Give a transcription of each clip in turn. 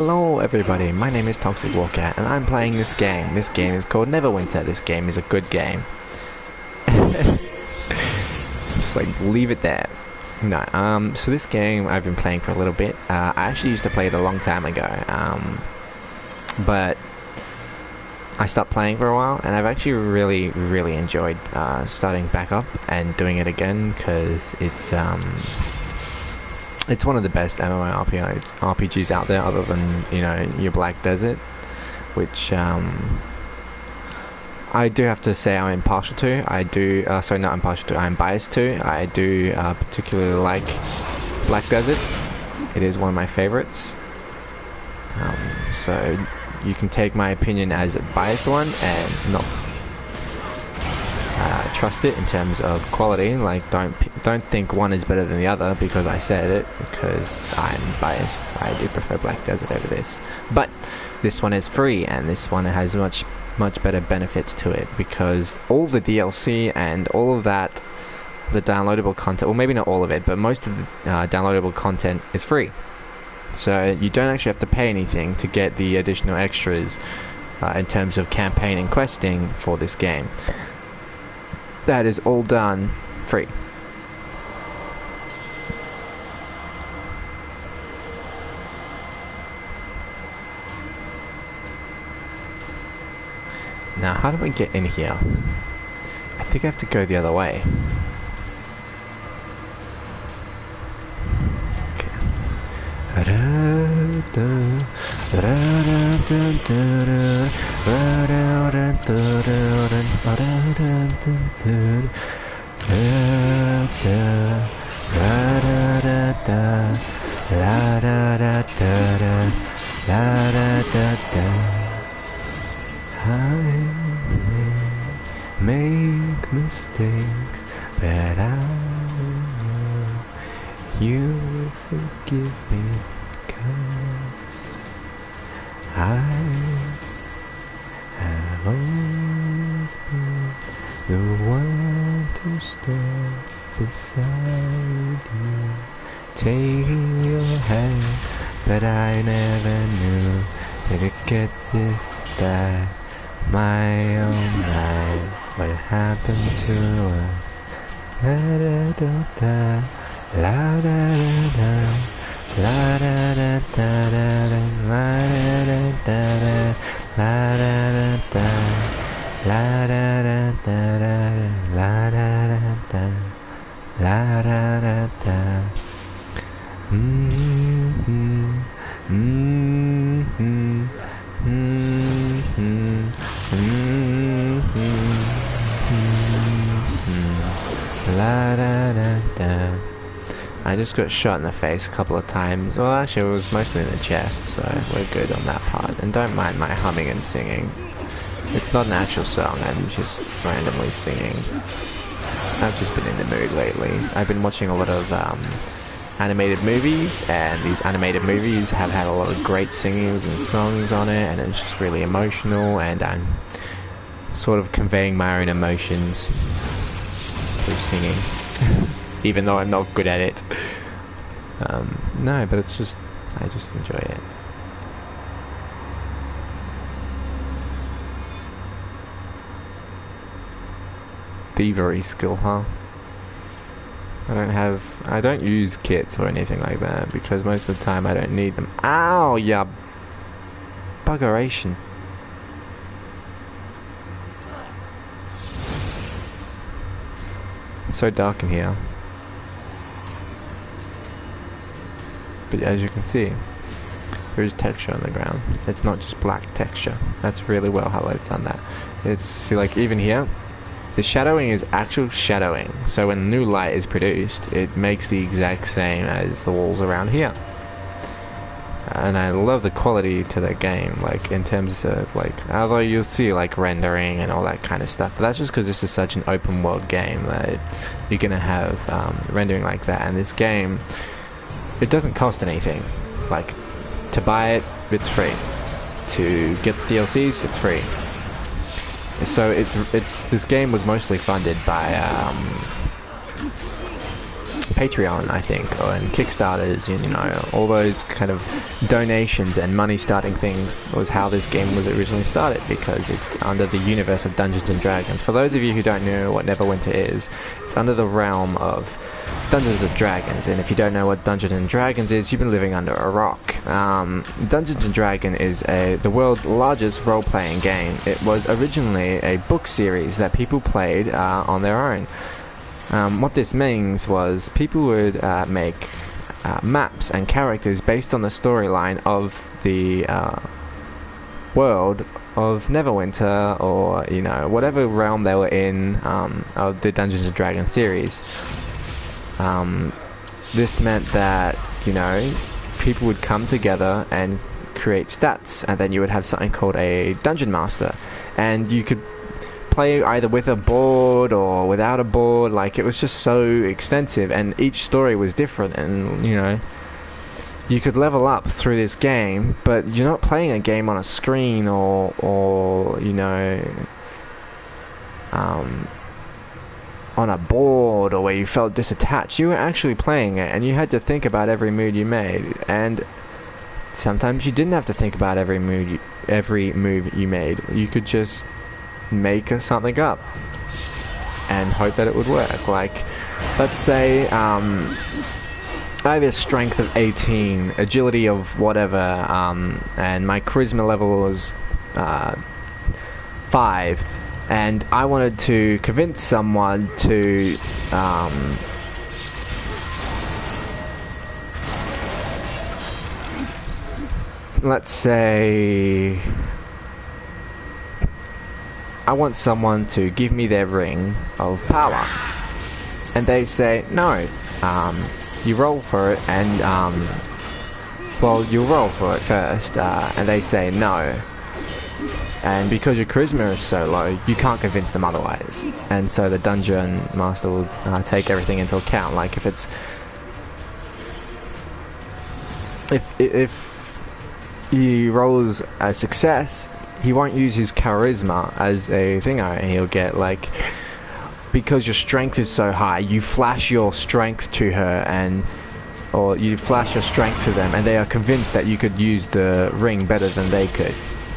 Hello everybody, my name is Toxic Walker and I'm playing this game. This game is called Neverwinter. This game is a good game. Just like leave it there. No, so this game I've been playing for a little bit. I actually used to play it a long time ago. But I stopped playing for a while and I've actually really enjoyed starting back up and doing it again because it's one of the best MMORPGs out there, other than, you know, your Black Desert, which I do have to say I'm impartial to. I do, sorry, not impartial to, I'm biased to. I do particularly like Black Desert. It is one of my favorites. So you can take my opinion as a biased one and not trust it in terms of quality. Like, don't think one is better than the other because I said it, because I'm biased. I do prefer Black Desert over this, but this one is free and this one has much better benefits to it because all the DLC and all of that, the downloadable content, well, maybe not all of it, but most of the downloadable content is free, so you don't actually have to pay anything to get the additional extras in terms of campaign and questing for this game. That is all done free. Now, how do I get in here? I think I have to go the other way. I make mistakes, but I know you will forgive me, 'cause I have always been the one to stand beside you, taking your hand, but I never knew that it'd get this bad. My oh my, what happened to us? La da da da, la da da da, la da da da da, la da da da, la da da da, la da da da, la da da, la da da. La da da da. I just got shot in the face a couple of times. Well, actually, it was mostly in the chest, so we're good on that part. And don't mind my humming and singing. It's not an actual song, I'm just randomly singing. I've just been in the mood lately. I've been watching a lot of animated movies, and these animated movies have had a lot of great singings and songs on it, and it's just really emotional, and I'm sort of conveying my own emotions through singing, even though I'm not good at it. No, but it's just, I just enjoy it. Thievery skill, huh? I don't use kits or anything like that because most of the time I don't need them. Ow, yeah, buggeration. It's so dark in here. But as you can see, there is texture on the ground. It's not just black texture. That's really well how they've done that. It's, see, like even here, the shadowing is actual shadowing, so when new light is produced, it makes the exact same as the walls around here. And I love the quality to the game, like in terms of like, although you'll see like rendering and all that kind of stuff, but that's just because this is such an open world game that you're gonna have rendering like that. And this game, it doesn't cost anything. Like, to buy it, it's free. To get the DLCs, it's free. So it's this game was mostly funded by Patreon, I think, and Kickstarters, you know, all those kind of donations and money starting things was how this game was originally started, because it's under the universe of Dungeons and Dragons. For those of you who don't know what Neverwinter is, it's under the realm of Dungeons and Dragons, and if you don't know what Dungeons and Dragons is, you've been living under a rock. Dungeons and Dragons is the world's largest role-playing game. It was originally a book series that people played on their own. What this means was people would make maps and characters based on the storyline of the world of Neverwinter, or, you know, whatever realm they were in of the Dungeons and Dragons series. This meant that, you know, people would come together and create stats, and then you would have something called a dungeon master, and you could play either with a board or without a board. Like, it was just so extensive, and each story was different, and, you know, you could level up through this game, but you're not playing a game on a screen or you know, on a board, or where you felt disattached. You were actually playing it, and you had to think about every move you made, and sometimes you didn't have to think about every move you made. You could just make something up and hope that it would work. Like, let's say I have a strength of 18, agility of whatever, and my charisma level was 5, and I wanted to convince someone to let's say I want someone to give me their ring of power, and they say no. You roll for it, and well, you roll for it first, and they say no. And because your charisma is so low, you can't convince them otherwise. And so the dungeon master will take everything into account. Like, if he rolls a success, he won't use his charisma as a thing, and he'll get, like, because your strength is so high, you flash your strength to her, or you flash your strength to them, and they are convinced that you could use the ring better than they could,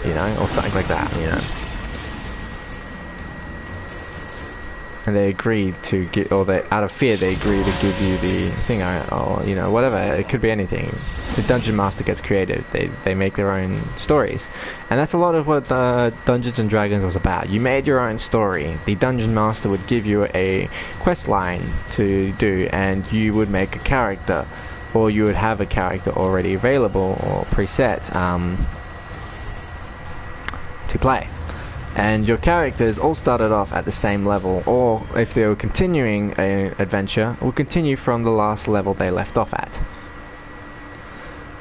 you know, or something like that, you know. And they agreed to get, or they, out of fear, they agree to give you the thing, or, you know, whatever. It could be anything. The dungeon master gets creative. They make their own stories, and that's a lot of what Dungeons and Dragons was about. You made your own story. The dungeon master would give you a quest line to do, and you would make a character, or you would have a character already available or preset to play. And your characters all started off at the same level, or if they were continuing an adventure, will continue from the last level they left off at.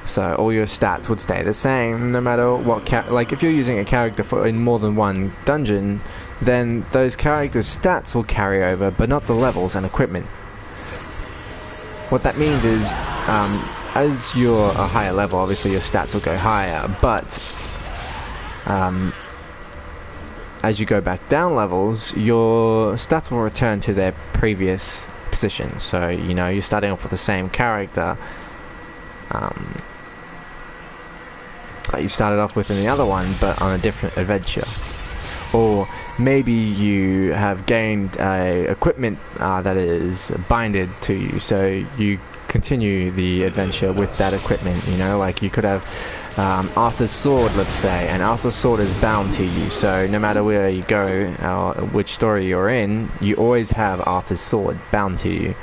So all your stats would stay the same, no matter what. Like, if you're using a character in more than one dungeon, then those characters' stats will carry over, but not the levels and equipment. What that means is, as you're a higher level, obviously your stats will go higher, but as you go back down levels, your stats will return to their previous position. So, you know, you're starting off with the same character that you started off with in the other one, but on a different adventure. Or maybe you have gained equipment that is binded to you, so you continue the adventure with that equipment, you know. Like, you could have Arthur's sword, let's say, and Arthur's sword is bound to you, so no matter where you go or which story you're in, you always have Arthur's sword bound to you.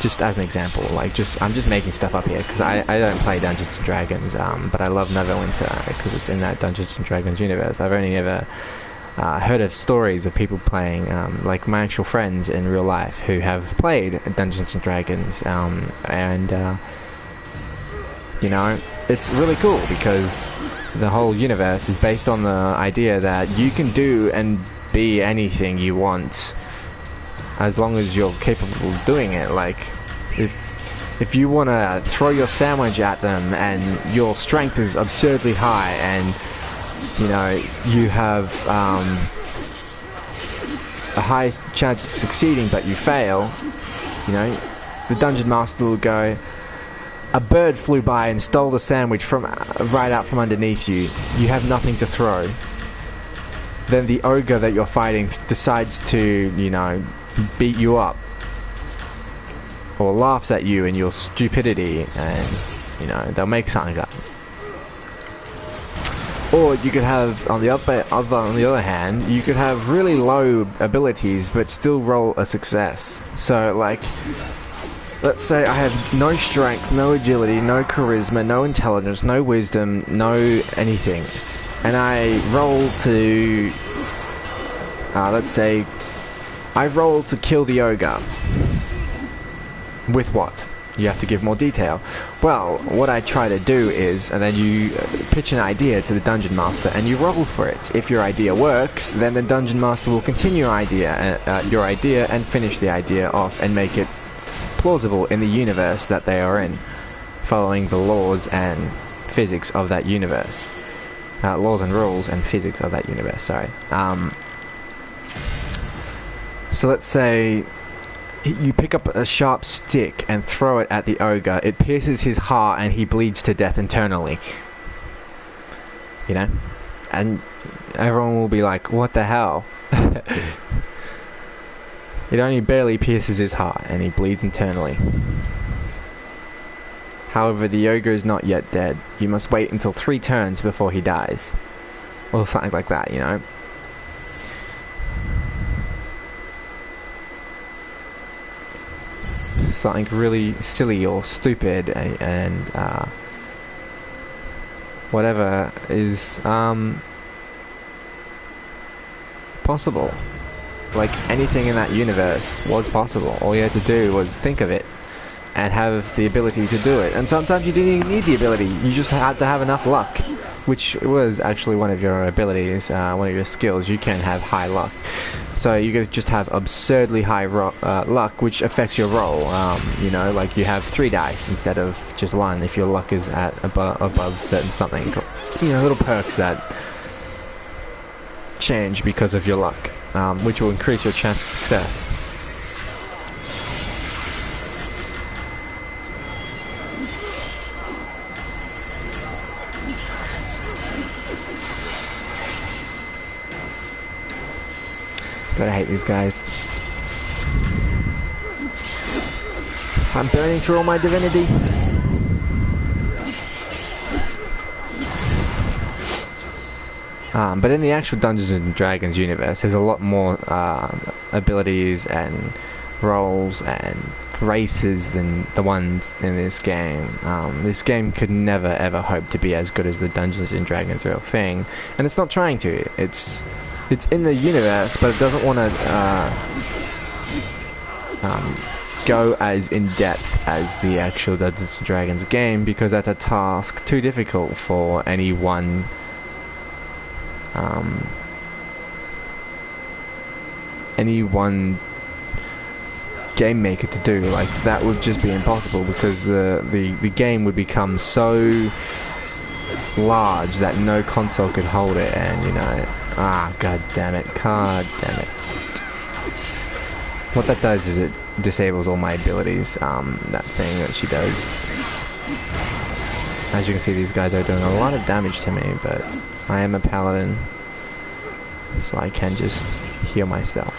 Just as an example, like, I'm just making stuff up here because I don't play Dungeons and Dragons, but I love Neverwinter because it's in that Dungeons and Dragons universe. I've only ever heard of stories of people playing, like my actual friends in real life who have played Dungeons and Dragons, and you know, it's really cool because the whole universe is based on the idea that you can do and be anything you want as long as you're capable of doing it. Like, if you want to throw your sandwich at them and your strength is absurdly high, and you know, you have highest chance of succeeding but you fail, you know, the dungeon master will go, a bird flew by and stole the sandwich from right out from underneath you. You have nothing to throw. Then the ogre that you're fighting decides to, you know, beat you up. Or laughs at you and your stupidity, and, you know, they'll make something up. Or you could have, on the other hand, you could have really low abilities but still roll a success. So, like, let's say I have no strength, no agility, no charisma, no intelligence, no wisdom, no anything. And I roll to, let's say, I roll to kill the ogre. With what? You have to give more detail. Well, what I try to do is, and then you pitch an idea to the dungeon master and you roll for it. If your idea works, then the dungeon master will continue your idea and finish the idea off and make it plausible in the universe that they are in, following the laws and physics of that universe. Laws and rules and physics of that universe, sorry. So let's say you pick up a sharp stick and throw it at the ogre. It pierces his heart and he bleeds to death internally. You know? And everyone will be like, what the hell? It only barely pierces his heart and he bleeds internally. However, the ogre is not yet dead. You must wait until 3 turns before he dies. Or something like that, you know? Something really silly or stupid and whatever is possible. Like anything in that universe was possible. All you had to do was think of it and have the ability to do it. And sometimes you didn't even need the ability, you just had to have enough luck, which was actually one of your abilities, one of your skills. You can have high luck. So you could just have absurdly high luck, which affects your roll. You know, like you have 3 dice instead of just 1 if your luck is at above certain something. You know, little perks that change because of your luck, which will increase your chance of success. But I hate these guys. I'm burning through all my divinity. But in the actual Dungeons and Dragons universe, there's a lot more abilities and roles and races than the ones in this game. This game could never ever hope to be as good as the Dungeons and Dragons real thing, and it's not trying to. It's in the universe, but it doesn't want to go as in depth as the actual Dungeons and Dragons game, because that's a task too difficult for any one game maker to do. Like, that would just be impossible, because the game would become so large that no console could hold it, and you know, god damn it. What that does is it disables all my abilities, that thing that she does. As you can see, these guys are doing a lot of damage to me, but I am a paladin, so I can just heal myself.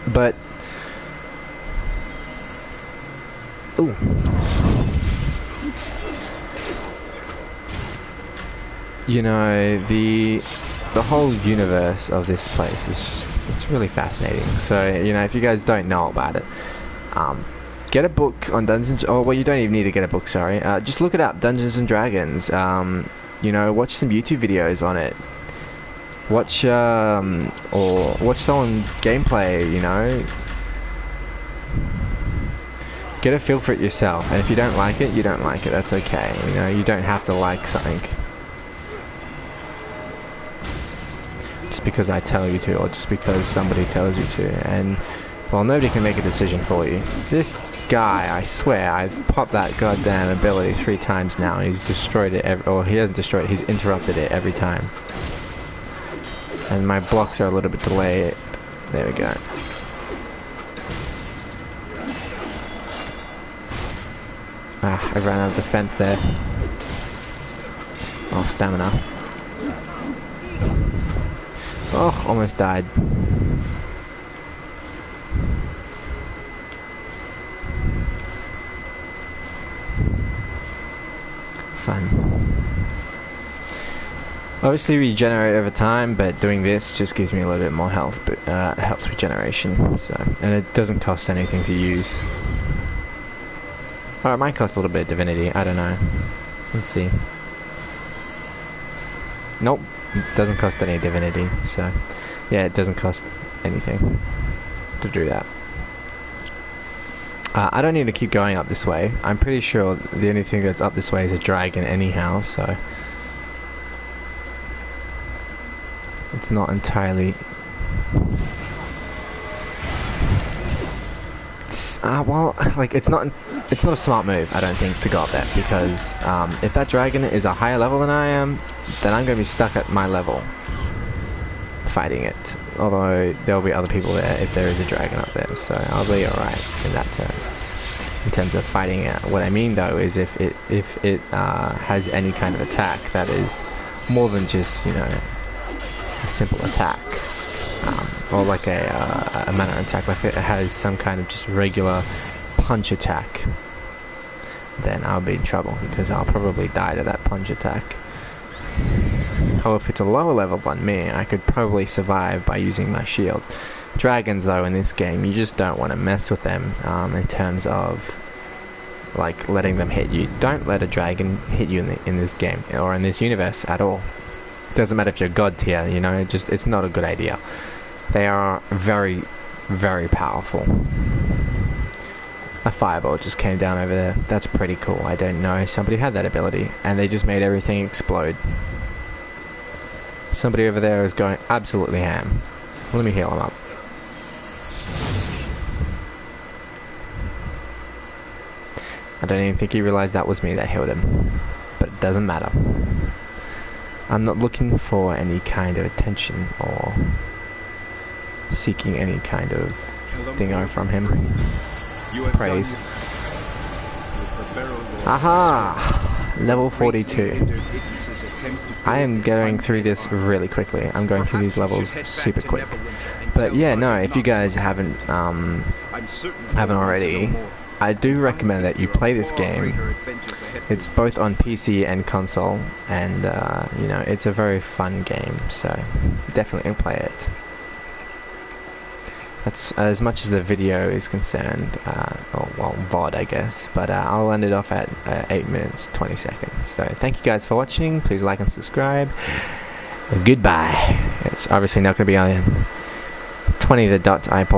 But ooh. You know, the whole universe of this place is just, it's really fascinating. So, you know, if you guys don't know about it, get a book on Dungeons, oh, well, you don't even need to get a book, sorry. Just look it up, Dungeons and Dragons. You know, watch some YouTube videos on it. Watch, or watch someone gameplay, you know. Get a feel for it yourself, and if you don't like it, you don't like it, that's okay. You know, you don't have to like something just because I tell you to, or just because somebody tells you to. And Well, nobody can make a decision for you. This guy, I swear, I've popped that goddamn ability 3 times now. He's destroyed it, or he hasn't destroyed it, he's interrupted it every time. And my blocks are a little bit delayed. There we go. Ah, I ran out of defense there. Oh, stamina. Oh, almost died. Fun. Obviously regenerate over time, but doing this just gives me a little bit more health, but health regeneration. So, and it doesn't cost anything to use. Oh, it might cost a little bit of divinity. I don't know. Let's see. Nope, it doesn't cost any divinity. So, yeah, it doesn't cost anything to do that. I don't need to keep going up this way. I'm pretty sure the only thing that's up this way is a dragon anyhow, so it's not entirely... well, like, it's not a smart move, I don't think, to go up there, because if that dragon is a higher level than I am, then I'm going to be stuck at my level fighting it. Although there'll be other people there if there is a dragon up there, so I'll be alright in that terms. In terms of fighting it. What I mean though is if it has any kind of attack that is more than just, you know, a simple attack, or like a mana attack, like it has some kind of just regular punch attack, then I'll be in trouble because I'll probably die to that punch attack. However, if it's a lower level than me, I could probably survive by using my shield. Dragons, though, in this game, you just don't want to mess with them in terms of like letting them hit you. Don't let a dragon hit you in this game or in this universe at all. Doesn't matter if you're god tier, you know. It's not a good idea. They are very, very powerful. A fireball just came down over there. That's pretty cool. I don't know. Somebody had that ability, and they just made everything explode. Somebody over there is going absolutely ham. Let me heal him up. I don't even think he realized that was me that healed him. But it doesn't matter. I'm not looking for any kind of attention or seeking any kind of thingo from him. Praise. Aha! Level 42. I am going through this really quickly. I'm going through these levels super quick. But yeah, no, if you guys haven't already, I do recommend that you play this game. It's both on PC and console, and you know, it's a very fun game, so definitely play it. That's as much as the video is concerned, or well, VOD I guess, but I'll end it off at 8 minutes 20 seconds. So thank you guys for watching. Please like and subscribe. Goodbye. It's obviously not going to be on 20 the dot, I apologize.